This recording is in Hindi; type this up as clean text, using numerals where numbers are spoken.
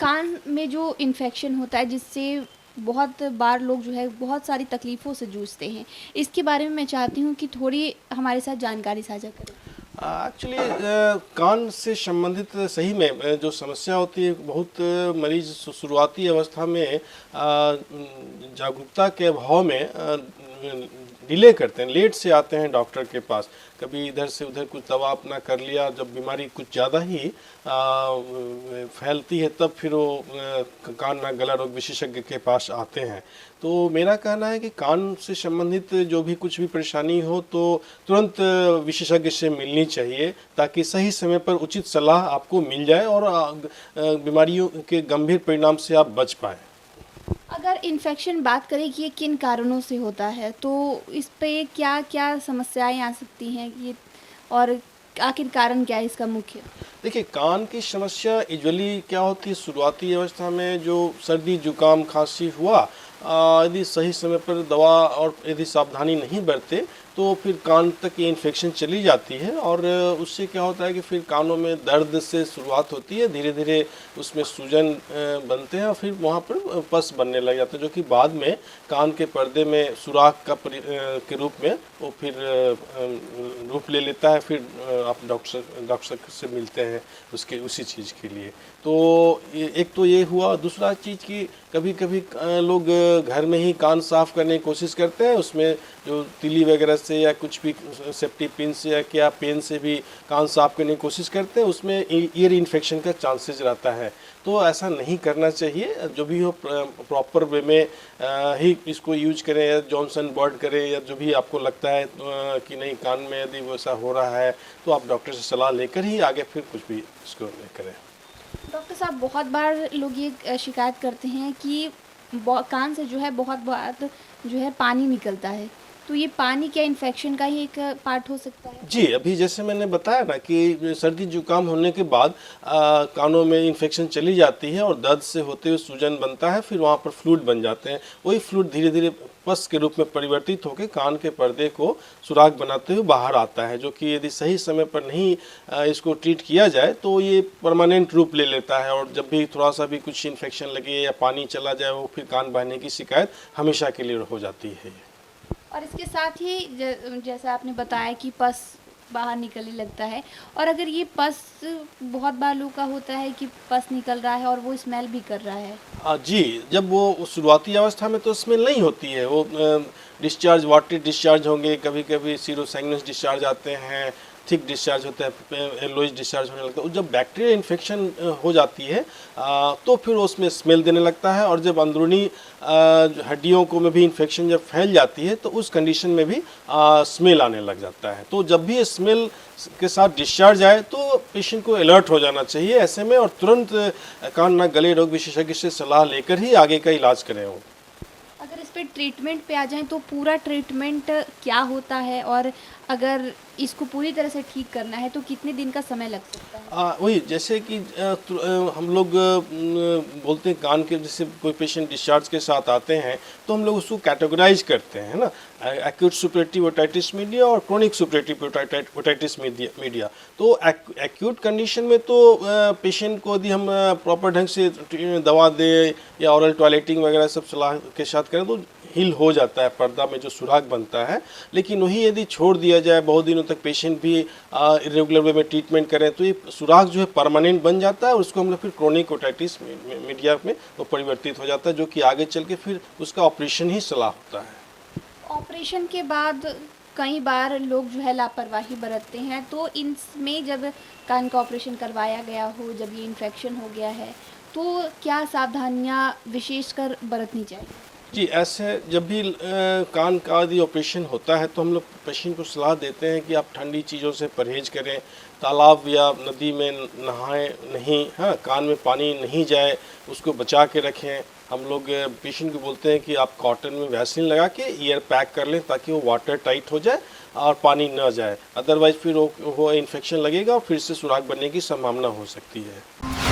कान में जो इन्फेक्शन होता है जिससे बहुत बार लोग जो है बहुत सारी तकलीफ़ों से जूझते हैं, इसके बारे में मैं चाहती हूँ कि थोड़ी हमारे साथ जानकारी साझा करें। एक्चुअली कान से संबंधित सही में जो समस्या होती है, बहुत मरीज शुरुआती अवस्था में जागरूकता के अभाव में डिले करते हैं, लेट से आते हैं डॉक्टर के पास। कभी इधर से उधर कुछ दवा अपना कर लिया, जब बीमारी कुछ ज़्यादा ही फैलती है तब फिर वो कान नाक गला रोग विशेषज्ञ के पास आते हैं। तो मेरा कहना है कि कान से संबंधित जो भी कुछ भी परेशानी हो तो तुरंत विशेषज्ञ से मिलनी चाहिए, ताकि सही समय पर उचित सलाह आपको मिल जाए और बीमारियों के गंभीर परिणाम से आप बच पाएँ। अगर इन्फेक्शन बात करें कि ये किन कारणों से होता है, तो इस पे क्या-क्या समस्याएँ आ सकती हैं ये और आखिर कारण क्या है इसका मुख्य? देखिए, कान की समस्या यूजुअली क्या होती है, शुरुआती अवस्था में जो सर्दी जुकाम खांसी हुआ, यदि सही समय पर दवा और यदि सावधानी नहीं बरते तो फिर कान तक ये इन्फेक्शन चली जाती है और उससे क्या होता है कि फिर कानों में दर्द से शुरुआत होती है, धीरे धीरे उसमें सूजन बनते हैं और फिर वहाँ पर पस बनने लग जाता है, जो कि बाद में कान के पर्दे में सुराख का के रूप में वो फिर रूप ले लेता है। फिर आप डॉक्टर से मिलते हैं उसी चीज़ के लिए। तो एक तो ये हुआ। दूसरा चीज़ कि कभी कभी लोग घर में ही कान साफ़ करने की कोशिश करते हैं, उसमें जो तीली वगैरह से या कुछ भी सेफ्टी पिन से या क्या पेन से भी कान साफ़ करने की कोशिश करते हैं, उसमें ईयर इन्फेक्शन का चांसेस रहता है। तो ऐसा नहीं करना चाहिए। जो भी हो प्रॉपर वे में ही इसको यूज करें, या जॉनसन बर्ड करें, या जो भी आपको लगता है कि नहीं कान में यदि वैसा हो रहा है तो आप डॉक्टर से सलाह लेकर ही आगे फिर कुछ भी इसको करें। डॉक्टर साहब, बहुत बार लोग ये शिकायत करते हैं कि कान से जो है बहुत बार जो है पानी निकलता है, तो ये पानी क्या इन्फेक्शन का ही एक पार्ट हो सकता है? जी, अभी जैसे मैंने बताया ना कि सर्दी जुकाम होने के बाद कानों में इन्फेक्शन चली जाती है और दर्द से होते हुए सूजन बनता है, फिर वहाँ पर फ्लूइड बन जाते हैं। वही फ्लूइड धीरे धीरे पस के रूप में परिवर्तित होकर कान के पर्दे को सुराख बनाते हुए बाहर आता है, जो कि यदि सही समय पर नहीं इसको ट्रीट किया जाए तो ये परमानेंट रूप ले लेता है और जब भी थोड़ा सा भी कुछ इन्फेक्शन लगे या पानी चला जाए, वो फिर कान बहने की शिकायत हमेशा के लिए हो जाती है। और इसके साथ ही जैसा आपने बताया कि पस बाहर निकलने लगता है, और अगर ये पस बहुत बार लोगों का होता है कि पस निकल रहा है और वो स्मेल भी कर रहा है। जी, जब वो शुरुआती अवस्था में तो स्मेल नहीं होती है, वो डिस्चार्ज वाटरी डिस्चार्ज होंगे, कभी कभी सीरोसैंगनस डिस्चार्ज आते हैं, थिक डिस्चार्ज होता है, येलोइश डिस्चार्ज होने लगता है। जब बैक्टीरियल इन्फेक्शन हो जाती है तो फिर उसमें स्मेल देने लगता है, और जब अंदरूनी हड्डियों को में भी इन्फेक्शन जब फैल जाती है तो उस कंडीशन में भी स्मेल आने लग जाता है। तो जब भी स्मेल के साथ डिस्चार्ज आए तो पेशेंट को अलर्ट हो जाना चाहिए ऐसे में, और तुरंत कान नाक गले रोग विशेषज्ञ से सलाह लेकर ही आगे का इलाज करें। वो अगर इस पे ट्रीटमेंट पे आ जाएं तो पूरा ट्रीटमेंट क्या होता है, और अगर इसको पूरी तरह से ठीक करना है तो कितने दिन का समय लग सकता है? वही जैसे कि हम लोग बोलते हैं कान के, जैसे कोई पेशेंट डिस्चार्ज के साथ आते हैं तो हम लोग उसको कैटेगराइज करते हैं ना, एक्यूट सुपरेटिव ओटाइटिस मीडिया और क्रोनिक सुपरेटिव ओटाइटिस मीडिया। तो एक्यूट कंडीशन में तो पेशेंट को यदि हम प्रॉपर ढंग से दवा दें या ऑरल टॉयलेटिंग वगैरह सब सलाह के साथ करें तो हील हो जाता है, पर्दा में जो सुराख बनता है। लेकिन वही यदि छोड़ दिया जाए बहुत दिनों तक, पेशेंट भी इरेगुलर वे में ट्रीटमेंट करें तो ये सुराख जो है परमानेंट बन जाता है और उसको हम लोग फिर क्रोनिक ओटाइटिस मीडिया में वो परिवर्तित हो जाता है, जो कि आगे चल के फिर उसका ऑपरेशन ही सलाह होता है। ऑपरेशन के बाद कई बार लोग जो है लापरवाही बरतते हैं, तो इनमें जब कान का ऑपरेशन करवाया गया हो, जब ये इन्फेक्शन हो गया है, तो क्या सावधानियां विशेषकर बरतनी चाहिए? जी, ऐसे जब भी कान का यदि ऑपरेशन होता है तो हम लोग पेशेंट को सलाह देते हैं कि आप ठंडी चीज़ों से परहेज करें, तालाब या नदी में नहाएं नहीं, हाँ, कान में पानी नहीं जाए, उसको बचा के रखें। हम लोग पेशेंट को बोलते हैं कि आप कॉटन में वैसलीन लगा के ईयर पैक कर लें ताकि वो वाटर टाइट हो जाए और पानी न जाए, अदरवाइज़ फिर वो इन्फेक्शन लगेगा और फिर से सुराख बनने की संभावना हो सकती है।